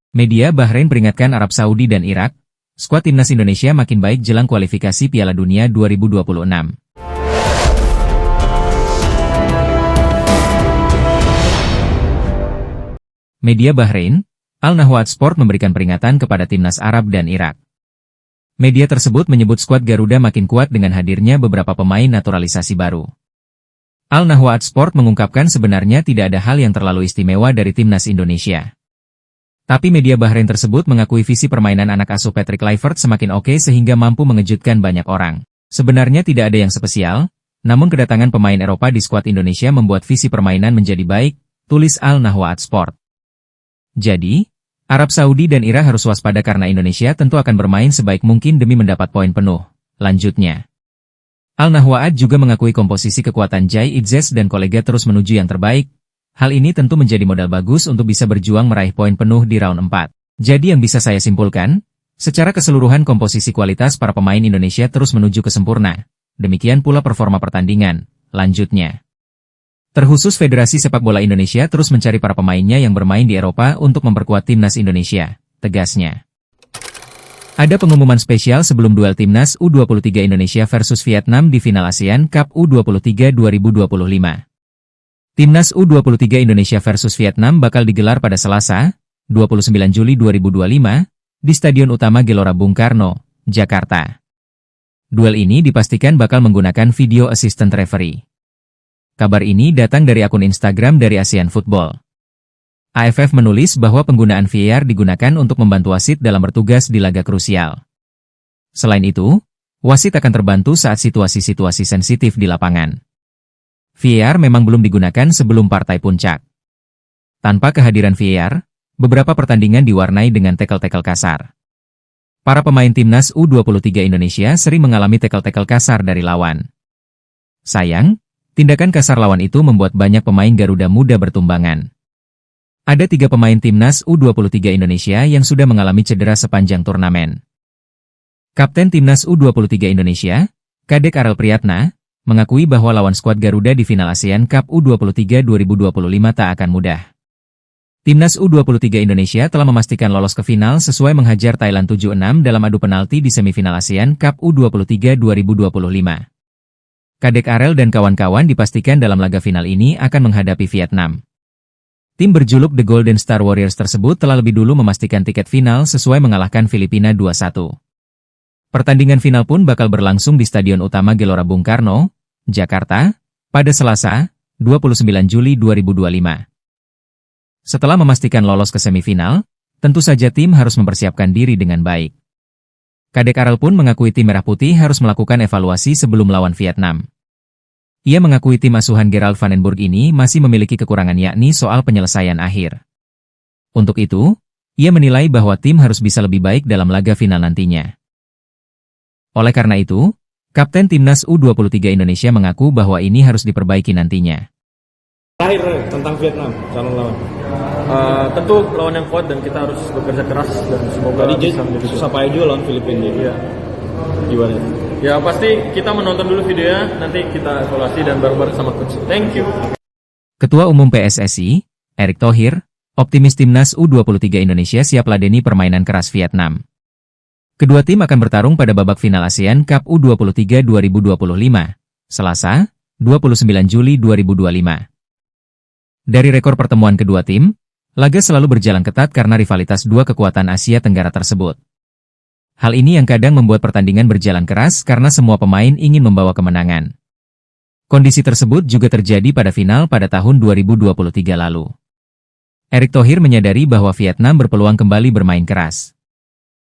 Media Bahrain peringatkan Arab Saudi dan Irak, skuad timnas Indonesia makin baik jelang kualifikasi Piala Dunia 2026. Media Bahrain, Al-Nahwat Sport memberikan peringatan kepada timnas Arab dan Irak. Media tersebut menyebut skuad Garuda makin kuat dengan hadirnya beberapa pemain naturalisasi baru. Al-Nahwat Sport mengungkapkan sebenarnya tidak ada hal yang terlalu istimewa dari timnas Indonesia. Tapi media Bahrain tersebut mengakui visi permainan anak asuh Patrick Kluivert semakin oke sehingga mampu mengejutkan banyak orang. Sebenarnya tidak ada yang spesial, namun kedatangan pemain Eropa di skuad Indonesia membuat visi permainan menjadi baik, tulis Al-Nahwat Sport. Jadi, Arab Saudi dan Irak harus waspada karena Indonesia tentu akan bermain sebaik mungkin demi mendapat poin penuh, lanjutnya. Al-Nahwat juga mengakui komposisi kekuatan Jai Itzes dan kolega terus menuju yang terbaik. Hal ini tentu menjadi modal bagus untuk bisa berjuang meraih poin penuh di round 4. Jadi yang bisa saya simpulkan, secara keseluruhan komposisi kualitas para pemain Indonesia terus menuju ke sempurna. Demikian pula performa pertandingan, lanjutnya. Terkhusus Federasi Sepak Bola Indonesia terus mencari para pemainnya yang bermain di Eropa untuk memperkuat timnas Indonesia, tegasnya. Ada pengumuman spesial sebelum duel timnas U23 Indonesia versus Vietnam di final ASEAN Cup U23 2025. Timnas U23 Indonesia versus Vietnam bakal digelar pada Selasa, 29 Juli 2025, di Stadion Utama Gelora Bung Karno, Jakarta. Duel ini dipastikan bakal menggunakan video assistant referee. Kabar ini datang dari akun Instagram dari ASEAN Football. AFF menulis bahwa penggunaan VAR digunakan untuk membantu wasit dalam bertugas di laga krusial. Selain itu, wasit akan terbantu saat situasi-situasi sensitif di lapangan. VAR memang belum digunakan sebelum partai puncak. Tanpa kehadiran VAR, beberapa pertandingan diwarnai dengan tackle-tackle kasar. Para pemain timnas U23 Indonesia sering mengalami tackle-tackle kasar dari lawan. Sayang, tindakan kasar lawan itu membuat banyak pemain Garuda Muda bertumbangan. Ada 3 pemain timnas U23 Indonesia yang sudah mengalami cedera sepanjang turnamen. Kapten timnas U23 Indonesia, Kadek Arel Priyatna, mengakui bahwa lawan skuad Garuda di final ASEAN Cup U23 2025 tak akan mudah. Timnas U23 Indonesia telah memastikan lolos ke final sesuai menghajar Thailand 7-6 dalam adu penalti di semifinal ASEAN Cup U23 2025. Kadek Arel dan kawan-kawan dipastikan dalam laga final ini akan menghadapi Vietnam. Tim berjuluk The Golden Star Warriors tersebut telah lebih dulu memastikan tiket final sesuai mengalahkan Filipina 2-1. Pertandingan final pun bakal berlangsung di Stadion Utama Gelora Bung Karno, Jakarta, pada Selasa, 29 Juli 2025. Setelah memastikan lolos ke semifinal, tentu saja tim harus mempersiapkan diri dengan baik. Kadek Arel pun mengakui tim Merah Putih harus melakukan evaluasi sebelum lawan Vietnam. Ia mengakui tim asuhan Gerald Vandenburg ini masih memiliki kekurangan yakni soal penyelesaian akhir. Untuk itu, ia menilai bahwa tim harus bisa lebih baik dalam laga final nantinya. Oleh karena itu, Kapten Timnas U23 Indonesia mengaku bahwa ini harus diperbaiki nantinya. Terakhir tentang Vietnam, calon lawan. Tentu lawan yang kuat dan kita harus bekerja keras dan semoga bisa menjadi susah payah juga lawan Filipina. Iya. Gimana? Ya pasti kita menonton dulu videonya, nanti kita evaluasi dan bareng-bareng sama coach. Thank you. Ketua Umum PSSI, Erick Thohir, optimis Timnas U23 Indonesia siap ladeni permainan keras Vietnam. Kedua tim akan bertarung pada babak final ASEAN Cup U23 2025, Selasa, 29 Juli 2025. Dari rekor pertemuan kedua tim, laga selalu berjalan ketat karena rivalitas dua kekuatan Asia Tenggara tersebut. Hal ini yang kadang membuat pertandingan berjalan keras karena semua pemain ingin membawa kemenangan. Kondisi tersebut juga terjadi pada final pada tahun 2023 lalu. Erick Thohir menyadari bahwa Vietnam berpeluang kembali bermain keras.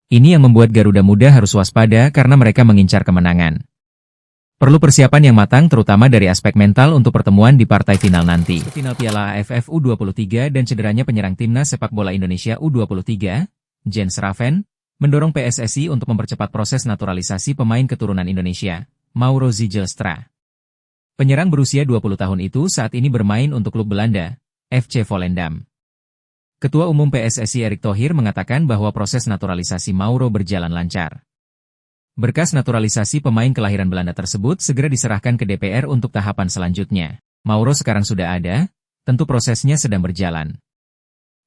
Ini yang membuat Garuda Muda harus waspada karena mereka mengincar kemenangan. Perlu persiapan yang matang terutama dari aspek mental untuk pertemuan di partai final nanti. Final Piala AFF U23 dan cederanya penyerang timnas sepak bola Indonesia U23, Jens Raven, mendorong PSSI untuk mempercepat proses naturalisasi pemain keturunan Indonesia, Mauro Zijlstra. Penyerang berusia 20 tahun itu saat ini bermain untuk klub Belanda, FC Volendam. Ketua Umum PSSI Erick Thohir mengatakan bahwa proses naturalisasi Mauro berjalan lancar. Berkas naturalisasi pemain kelahiran Belanda tersebut segera diserahkan ke DPR untuk tahapan selanjutnya. Mauro sekarang sudah ada, tentu prosesnya sedang berjalan.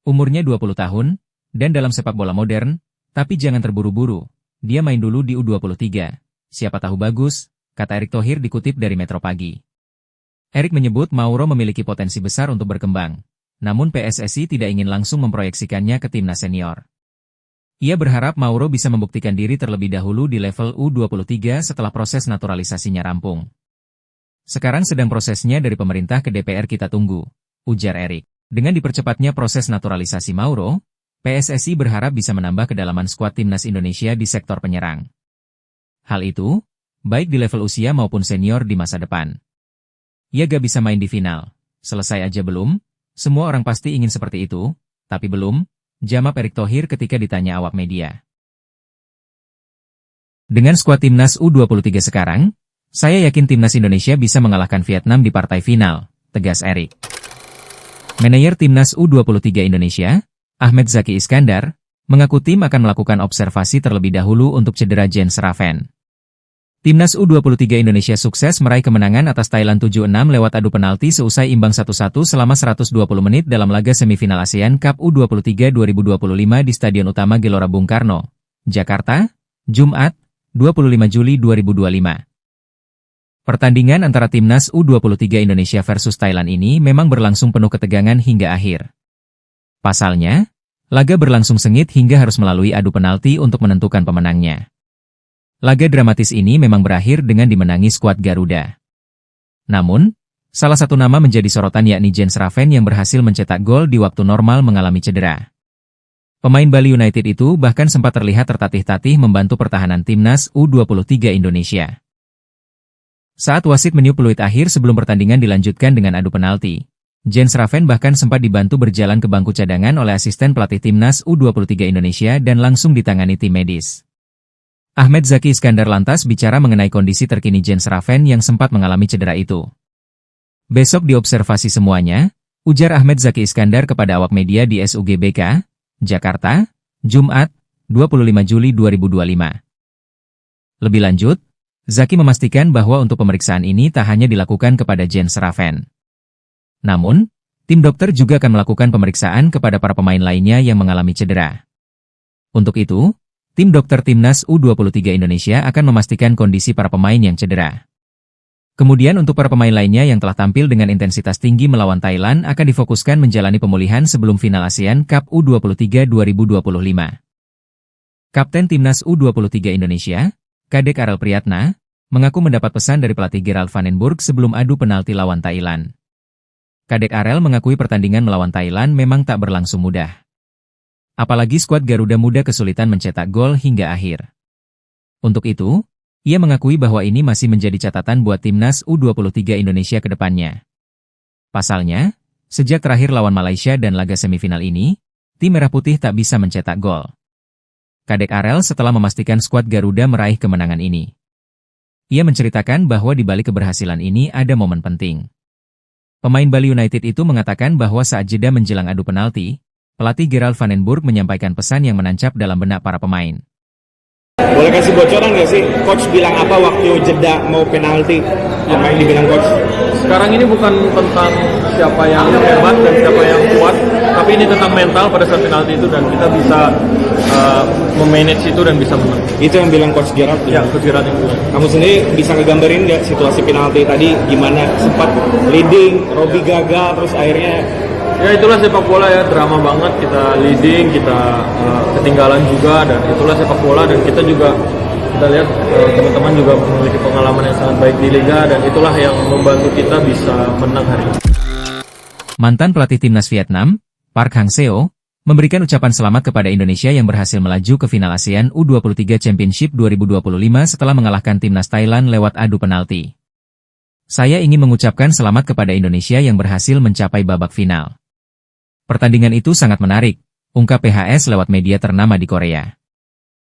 Umurnya 20 tahun, Dan dalam sepak bola modern, tapi jangan terburu-buru, dia main dulu di U23. Siapa tahu bagus, kata Erick Thohir dikutip dari Metro Pagi. Erick menyebut Mauro memiliki potensi besar untuk berkembang, namun PSSI tidak ingin langsung memproyeksikannya ke timnas senior. Ia berharap Mauro bisa membuktikan diri terlebih dahulu di level U23 setelah proses naturalisasinya rampung. Sekarang sedang prosesnya dari pemerintah ke DPR, kita tunggu, ujar Erick. Dengan dipercepatnya proses naturalisasi Mauro, PSSI berharap bisa menambah kedalaman skuad timnas Indonesia di sektor penyerang. Hal itu, baik di level usia maupun senior di masa depan. Ia gak bisa main di final. Selesai aja belum? Semua orang pasti ingin seperti itu, tapi belum, jawab Erick Thohir ketika ditanya awak media. Dengan skuad timnas U23 sekarang, saya yakin timnas Indonesia bisa mengalahkan Vietnam di partai final, tegas Erick. Manajer timnas U23 Indonesia, Ahmed Zaki Iskandar, mengaku tim akan melakukan observasi terlebih dahulu untuk cedera Jens Raven. Timnas U23 Indonesia sukses meraih kemenangan atas Thailand 7-6 lewat adu penalti seusai imbang 1-1 selama 120 menit dalam laga semifinal ASEAN Cup U23 2025 di Stadion Utama Gelora Bung Karno, Jakarta, Jumat, 25 Juli 2025. Pertandingan antara timnas U23 Indonesia versus Thailand ini memang berlangsung penuh ketegangan hingga akhir. Pasalnya, laga berlangsung sengit hingga harus melalui adu penalti untuk menentukan pemenangnya. Laga dramatis ini memang berakhir dengan dimenangi skuad Garuda. Namun, salah satu nama menjadi sorotan yakni Jens Raven yang berhasil mencetak gol di waktu normal mengalami cedera. Pemain Bali United itu bahkan sempat terlihat tertatih-tatih membantu pertahanan timnas U23 Indonesia. Saat wasit meniup peluit akhir sebelum pertandingan dilanjutkan dengan adu penalti, Jens Raven bahkan sempat dibantu berjalan ke bangku cadangan oleh asisten pelatih timnas U23 Indonesia dan langsung ditangani tim medis. Ahmed Zaki Iskandar lantas bicara mengenai kondisi terkini Jens Raven yang sempat mengalami cedera itu. Besok diobservasi semuanya, ujar Ahmed Zaki Iskandar kepada awak media di SUGBK, Jakarta, Jumat, 25 Juli 2025. Lebih lanjut, Zaki memastikan bahwa untuk pemeriksaan ini tak hanya dilakukan kepada Jens Raven. Namun, tim dokter juga akan melakukan pemeriksaan kepada para pemain lainnya yang mengalami cedera. Untuk itu, tim dokter timnas U23 Indonesia akan memastikan kondisi para pemain yang cedera. Kemudian untuk para pemain lainnya yang telah tampil dengan intensitas tinggi melawan Thailand akan difokuskan menjalani pemulihan sebelum final ASEAN Cup U23 2025. Kapten timnas U23 Indonesia, Kadek Arel Priyatna, mengaku mendapat pesan dari pelatih Gerald van den Burg sebelum adu penalti lawan Thailand. Kadek Arel mengakui pertandingan melawan Thailand memang tak berlangsung mudah. Apalagi skuad Garuda Muda kesulitan mencetak gol hingga akhir. Untuk itu, ia mengakui bahwa ini masih menjadi catatan buat timnas U23 Indonesia ke depannya. Pasalnya, sejak terakhir lawan Malaysia dan laga semifinal ini, tim Merah Putih tak bisa mencetak gol. Kadek Arel setelah memastikan skuad Garuda meraih kemenangan ini. Ia menceritakan bahwa di balik keberhasilan ini ada momen penting. Pemain Bali United itu mengatakan bahwa saat jeda menjelang adu penalti, pelatih Gerald van den Burg menyampaikan pesan yang menancap dalam benak para pemain. Boleh kasih bocoran nggak sih? Coach bilang apa waktu jeda mau penalti? Apa yang dibilang coach? Sekarang ini bukan tentang siapa yang hebat dan siapa yang kuat, tapi ini tentang mental pada saat penalti itu dan kita bisa memanage itu dan bisa menang. Itu yang bilang coach Gerard? Ya, coach Gerard yang bilang. Kamu sendiri bisa ngegambarin nggak situasi penalti tadi gimana? Sempat leading, Robi gagal, terus akhirnya... Ya itulah sepak bola ya, drama banget, kita leading, kita ketinggalan juga, dan itulah sepak bola, dan kita juga kita lihat teman-teman juga memiliki pengalaman yang sangat baik di Liga, dan itulah yang membantu kita bisa menang hari ini. Mantan pelatih timnas Vietnam, Park Hang-seo, memberikan ucapan selamat kepada Indonesia yang berhasil melaju ke final ASEAN U23 Championship 2025 setelah mengalahkan timnas Thailand lewat adu penalti. Saya ingin mengucapkan selamat kepada Indonesia yang berhasil mencapai babak final. Pertandingan itu sangat menarik, ungkap PHS lewat media ternama di Korea.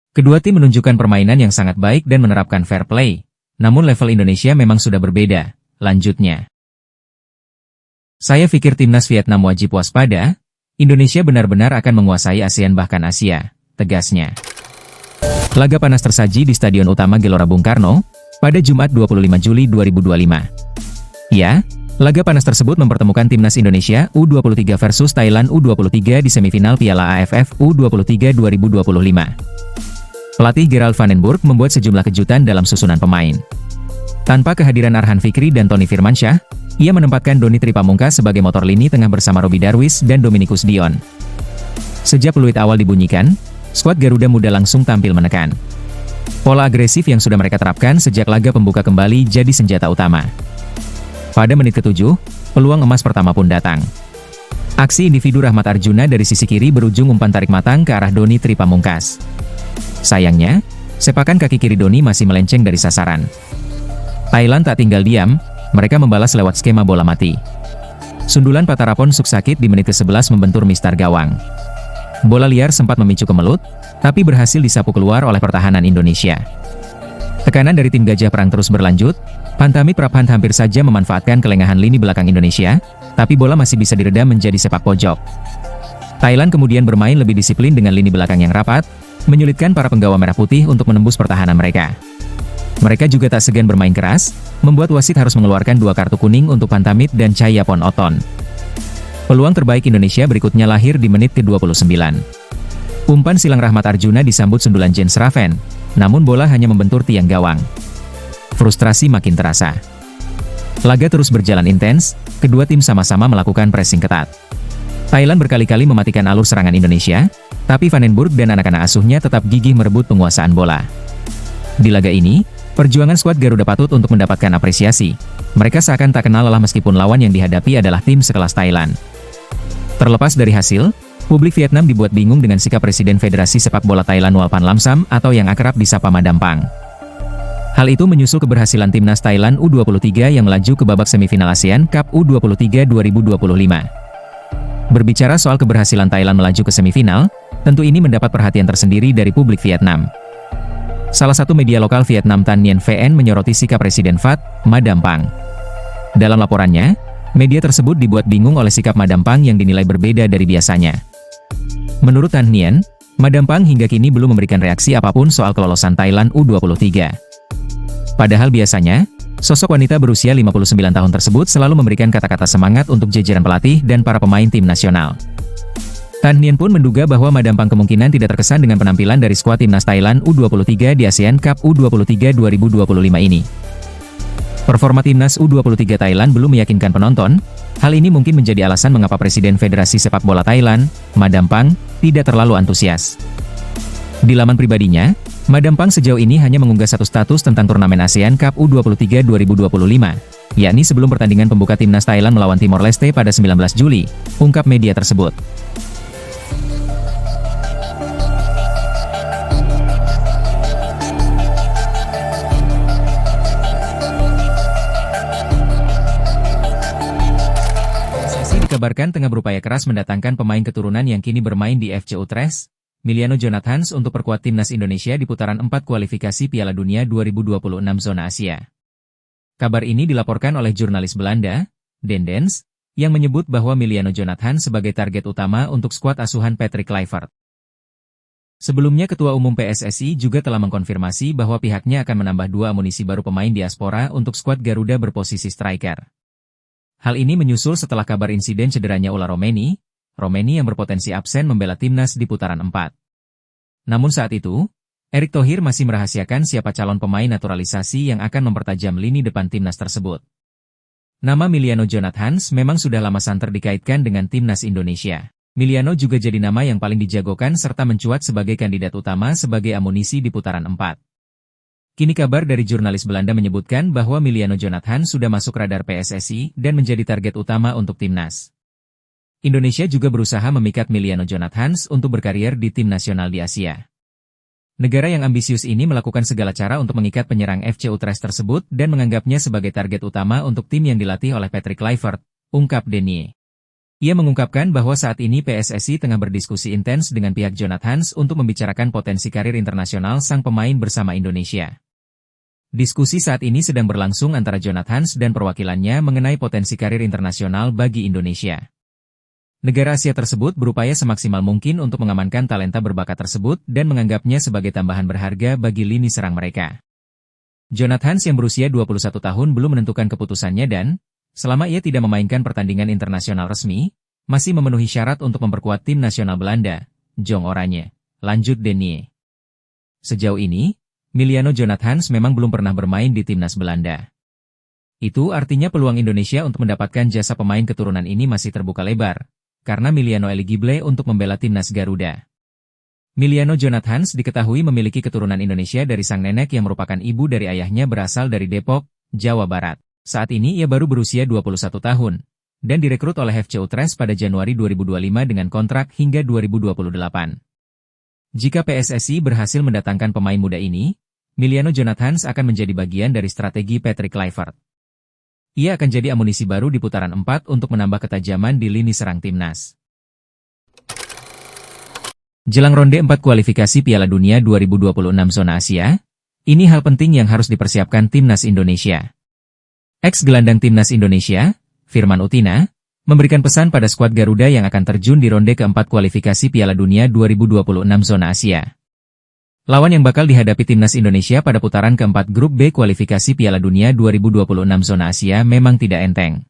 Kedua tim menunjukkan permainan yang sangat baik dan menerapkan fair play, namun level Indonesia memang sudah berbeda, lanjutnya. Saya pikir timnas Vietnam wajib waspada, Indonesia benar-benar akan menguasai ASEAN bahkan Asia, tegasnya. Laga panas tersaji di Stadion Utama Gelora Bung Karno, pada Jumat 25 Juli 2025. Ya, Laga panas tersebut mempertemukan timnas Indonesia U23 versus Thailand U23 di semifinal Piala AFF U23 2025. Pelatih Gerald van den Burg membuat sejumlah kejutan dalam susunan pemain. Tanpa kehadiran Arhan Fikri dan Tony Firmansyah, ia menempatkan Doni Tripamungkas sebagai motor lini tengah bersama Robbie Darwis dan Dominikus Dion. Sejak peluit awal dibunyikan, skuad Garuda Muda langsung tampil menekan. Pola agresif yang sudah mereka terapkan sejak laga pembuka kembali jadi senjata utama. Pada menit ke-7, peluang emas pertama pun datang. Aksi individu Rahmat Arjuna dari sisi kiri berujung umpan tarik matang ke arah Doni Tripamungkas. Sayangnya, sepakan kaki kiri Doni masih melenceng dari sasaran. Thailand tak tinggal diam, mereka membalas lewat skema bola mati. Sundulan Patarapon Suksakit di menit ke-11 membentur mistar gawang. Bola liar sempat memicu kemelut, tapi berhasil disapu keluar oleh pertahanan Indonesia. Tekanan dari tim Gajah Perang terus berlanjut. Pantamit Prabhan hampir saja memanfaatkan kelengahan lini belakang Indonesia, tapi bola masih bisa diredam menjadi sepak pojok. Thailand kemudian bermain lebih disiplin dengan lini belakang yang rapat, menyulitkan para penggawa merah putih untuk menembus pertahanan mereka. Mereka juga tak segan bermain keras, membuat wasit harus mengeluarkan 2 kartu kuning untuk Pantamit dan Chayapon Oton. Peluang terbaik Indonesia berikutnya lahir di menit ke-29. Umpan silang Rahmat Arjuna disambut sundulan Jens Raven, namun bola hanya membentur tiang gawang. Frustrasi makin terasa. Laga terus berjalan intens, kedua tim sama-sama melakukan pressing ketat. Thailand berkali-kali mematikan alur serangan Indonesia, tapi Van den Burg dan anak-anak asuhnya tetap gigih merebut penguasaan bola. Di laga ini, perjuangan skuad Garuda patut untuk mendapatkan apresiasi. Mereka seakan tak kenal lelah meskipun lawan yang dihadapi adalah tim sekelas Thailand. Terlepas dari hasil, publik Vietnam dibuat bingung dengan sikap Presiden Federasi Sepak Bola Thailand Walpan Lamsam atau yang akrab disapa Madam Pang. Hal itu menyusul keberhasilan timnas Thailand U23 yang melaju ke babak semifinal ASEAN Cup U23 2025. Berbicara soal keberhasilan Thailand melaju ke semifinal, tentu ini mendapat perhatian tersendiri dari publik Vietnam. Salah satu media lokal Vietnam Tan Nien VN menyoroti sikap Presiden FAT, Madam Pang. Dalam laporannya, media tersebut dibuat bingung oleh sikap Madam Pang yang dinilai berbeda dari biasanya. Menurut Tan Nien, Madam Pang hingga kini belum memberikan reaksi apapun soal kelolosan Thailand U23. Padahal biasanya, sosok wanita berusia 59 tahun tersebut selalu memberikan kata-kata semangat untuk jajaran pelatih dan para pemain tim nasional. Tan Nien pun menduga bahwa Madam Pang kemungkinan tidak terkesan dengan penampilan dari skuad timnas Thailand U23 di ASEAN Cup U23 2025 ini. Performa timnas U23 Thailand belum meyakinkan penonton, hal ini mungkin menjadi alasan mengapa Presiden Federasi Sepak Bola Thailand, Madam Pang, tidak terlalu antusias. Di laman pribadinya, Madam Pang sejauh ini hanya mengunggah satu status tentang turnamen ASEAN Cup U23 2025, yakni sebelum pertandingan pembuka timnas Thailand melawan Timor Leste pada 19 Juli, ungkap media tersebut. PSSI dikabarkan tengah berupaya keras mendatangkan pemain keturunan yang kini bermain di FC Utrecht, Miliano Jonathans untuk perkuat timnas Indonesia di putaran 4 kualifikasi Piala Dunia 2026 zona Asia. Kabar ini dilaporkan oleh jurnalis Belanda, Dendens, yang menyebut bahwa Miliano Jonathans sebagai target utama untuk skuad asuhan Patrick Kluivert. Sebelumnya Ketua Umum PSSI juga telah mengkonfirmasi bahwa pihaknya akan menambah 2 amunisi baru pemain diaspora untuk skuad Garuda berposisi striker. Hal ini menyusul setelah kabar insiden cederanya Ola Romeni yang berpotensi absen membela timnas di putaran 4. Namun saat itu, Erick Thohir masih merahasiakan siapa calon pemain naturalisasi yang akan mempertajam lini depan timnas tersebut. Nama Miliano Jonathans memang sudah lama santer dikaitkan dengan timnas Indonesia. Miliano juga jadi nama yang paling dijagokan serta mencuat sebagai kandidat utama sebagai amunisi di putaran 4. Kini kabar dari jurnalis Belanda menyebutkan bahwa Miliano Jonathans sudah masuk radar PSSI dan menjadi target utama untuk timnas. Indonesia juga berusaha memikat Miliano Jonathans untuk berkarier di tim nasional di Asia. Negara yang ambisius ini melakukan segala cara untuk mengikat penyerang FC Utrecht tersebut dan menganggapnya sebagai target utama untuk tim yang dilatih oleh Patrick Kluivert, ungkap Denie. Ia mengungkapkan bahwa saat ini PSSI tengah berdiskusi intens dengan pihak Jonathans untuk membicarakan potensi karir internasional sang pemain bersama Indonesia. Diskusi saat ini sedang berlangsung antara Jonathans dan perwakilannya mengenai potensi karir internasional bagi Indonesia. Negara Asia tersebut berupaya semaksimal mungkin untuk mengamankan talenta berbakat tersebut dan menganggapnya sebagai tambahan berharga bagi lini serang mereka. Jonathans yang berusia 21 tahun belum menentukan keputusannya dan, Selama ia tidak memainkan pertandingan internasional resmi, masih memenuhi syarat untuk memperkuat tim nasional Belanda, Jong Oranje, lanjut Denie. Sejauh ini, Miliano Jonathans memang belum pernah bermain di timnas Belanda. Itu artinya peluang Indonesia untuk mendapatkan jasa pemain keturunan ini masih terbuka lebar, karena Miliano eligible untuk membela timnas Garuda. Miliano Jonathans diketahui memiliki keturunan Indonesia dari sang nenek yang merupakan ibu dari ayahnya berasal dari Depok, Jawa Barat. Saat ini ia baru berusia 21 tahun, dan direkrut oleh FC Utrecht pada Januari 2025 dengan kontrak hingga 2028. Jika PSSI berhasil mendatangkan pemain muda ini, Miliano Jonathans akan menjadi bagian dari strategi Patrick Kluivert. Ia akan jadi amunisi baru di putaran 4 untuk menambah ketajaman di lini serang timnas. Jelang ronde 4 kualifikasi Piala Dunia 2026 zona Asia, ini hal penting yang harus dipersiapkan timnas Indonesia. Ex-gelandang timnas Indonesia, Firman Utina, memberikan pesan pada skuad Garuda yang akan terjun di ronde keempat kualifikasi Piala Dunia 2026 zona Asia. Lawan yang bakal dihadapi timnas Indonesia pada putaran keempat grup B kualifikasi Piala Dunia 2026 zona Asia memang tidak enteng.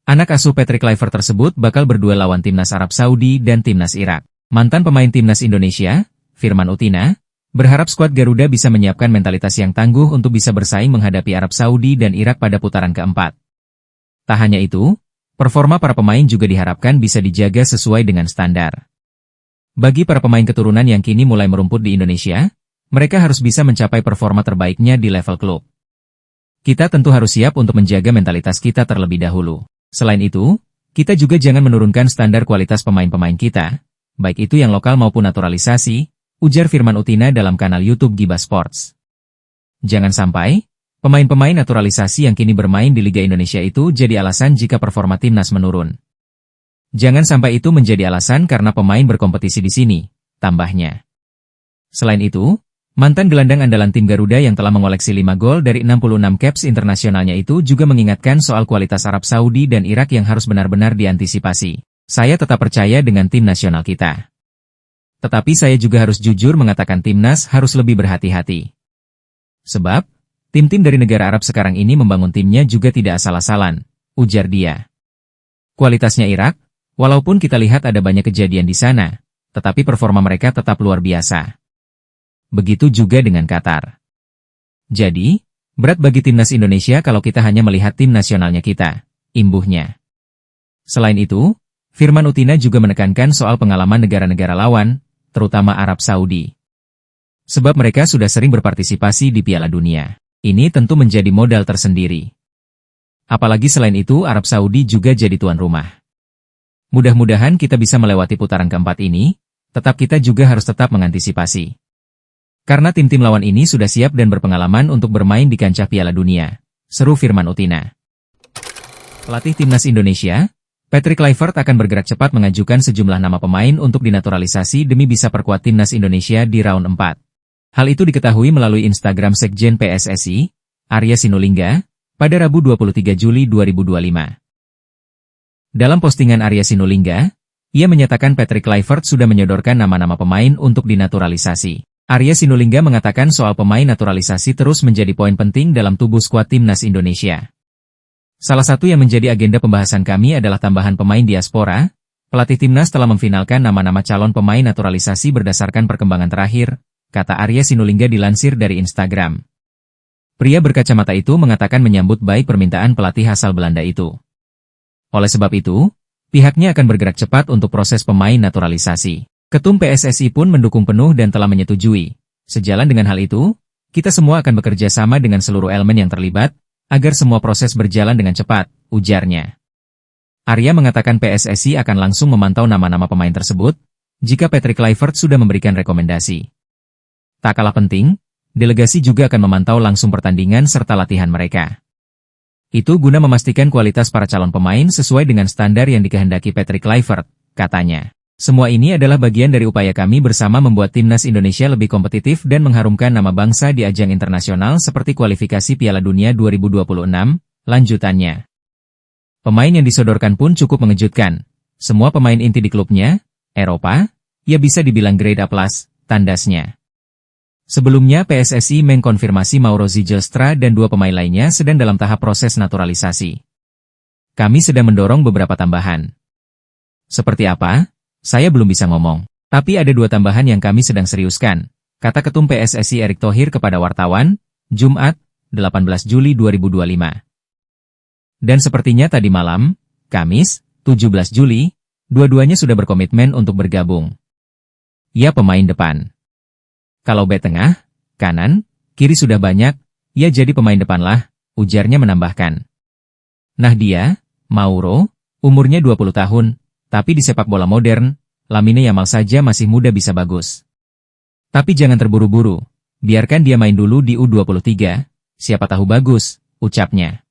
Anak asuh Patrick Kluivert tersebut bakal berduel lawan timnas Arab Saudi dan timnas Irak. Mantan pemain timnas Indonesia, Firman Utina, berharap skuad Garuda bisa menyiapkan mentalitas yang tangguh untuk bisa bersaing menghadapi Arab Saudi dan Irak pada putaran keempat. Tak hanya itu, performa para pemain juga diharapkan bisa dijaga sesuai dengan standar. Bagi para pemain keturunan yang kini mulai merumput di Indonesia, mereka harus bisa mencapai performa terbaiknya di level klub. Kita tentu harus siap untuk menjaga mentalitas kita terlebih dahulu. Selain itu, kita juga jangan menurunkan standar kualitas pemain-pemain kita, baik itu yang lokal maupun naturalisasi, ujar Firman Utina dalam kanal YouTube Giba Sports. Jangan sampai, pemain-pemain naturalisasi yang kini bermain di Liga Indonesia itu jadi alasan jika performa timnas menurun. Jangan sampai itu menjadi alasan karena pemain berkompetisi di sini, tambahnya. Selain itu, mantan gelandang andalan tim Garuda yang telah mengoleksi 5 gol dari 66 caps internasionalnya itu juga mengingatkan soal kualitas Arab Saudi dan Irak yang harus benar-benar diantisipasi. Saya tetap percaya dengan tim nasional kita. Tetapi saya juga harus jujur mengatakan timnas harus lebih berhati-hati. Sebab, tim-tim dari negara Arab sekarang ini membangun timnya juga tidak asal-asalan, ujar dia. Kualitasnya Irak, walaupun kita lihat ada banyak kejadian di sana, tetapi performa mereka tetap luar biasa. Begitu juga dengan Qatar. Jadi, berat bagi timnas Indonesia kalau kita hanya melihat tim nasionalnya kita, imbuhnya. Selain itu, Firman Utina juga menekankan soal pengalaman negara-negara lawan, terutama Arab Saudi. Sebab mereka sudah sering berpartisipasi di Piala Dunia. Ini tentu menjadi modal tersendiri. Apalagi selain itu Arab Saudi juga jadi tuan rumah. Mudah-mudahan kita bisa melewati putaran keempat ini, tetap kita juga harus tetap mengantisipasi. Karena tim-tim lawan ini sudah siap dan berpengalaman untuk bermain di kancah Piala Dunia, seru Firman Utina. Pelatih timnas Indonesia, Patrick Kluivert akan bergerak cepat mengajukan sejumlah nama pemain untuk dinaturalisasi demi bisa perkuat timnas Indonesia di round 4. Hal itu diketahui melalui Instagram Sekjen PSSI, Arya Sinulinga, pada Rabu 23 Juli 2025. Dalam postingan Arya Sinulinga, ia menyatakan Patrick Kluivert sudah menyodorkan nama-nama pemain untuk dinaturalisasi. Arya Sinulinga mengatakan soal pemain naturalisasi terus menjadi poin penting dalam tubuh skuad timnas Indonesia. Salah satu yang menjadi agenda pembahasan kami adalah tambahan pemain diaspora. Pelatih timnas telah memfinalkan nama-nama calon pemain naturalisasi berdasarkan perkembangan terakhir, kata Arya Sinulinga dilansir dari Instagram. Pria berkacamata itu mengatakan menyambut baik permintaan pelatih asal Belanda itu. Oleh sebab itu, pihaknya akan bergerak cepat untuk proses pemain naturalisasi. Ketum PSSI pun mendukung penuh dan telah menyetujui. Sejalan dengan hal itu, kita semua akan bekerja sama dengan seluruh elemen yang terlibat, agar semua proses berjalan dengan cepat, ujarnya. Arya mengatakan PSSI akan langsung memantau nama-nama pemain tersebut, jika Patrick Kluivert sudah memberikan rekomendasi. Tak kalah penting, delegasi juga akan memantau langsung pertandingan serta latihan mereka. Itu guna memastikan kualitas para calon pemain sesuai dengan standar yang dikehendaki Patrick Kluivert, katanya. Semua ini adalah bagian dari upaya kami bersama membuat timnas Indonesia lebih kompetitif dan mengharumkan nama bangsa di ajang internasional seperti kualifikasi Piala Dunia 2026, lanjutannya. Pemain yang disodorkan pun cukup mengejutkan. Semua pemain inti di klubnya, Eropa, ya bisa dibilang grade A+, tandasnya. Sebelumnya PSSI mengkonfirmasi Mauro Zijlstra dan 2 pemain lainnya sedang dalam tahap proses naturalisasi. Kami sedang mendorong beberapa tambahan. Seperti apa? Saya belum bisa ngomong. Tapi ada 2 tambahan yang kami sedang seriuskan, kata Ketum PSSI Erick Thohir kepada wartawan, Jumat, 18 Juli 2025. Dan sepertinya tadi malam, Kamis, 17 Juli, dua-duanya sudah berkomitmen untuk bergabung. Ya pemain depan. Kalau bek tengah, kanan, kiri sudah banyak, ya jadi pemain depan lah, ujarnya menambahkan. Nah dia, Mauro, umurnya 20 tahun, tapi di sepak bola modern, Lamine Yamal saja masih muda bisa bagus. Tapi jangan terburu-buru, biarkan dia main dulu di U23, siapa tahu bagus, ucapnya.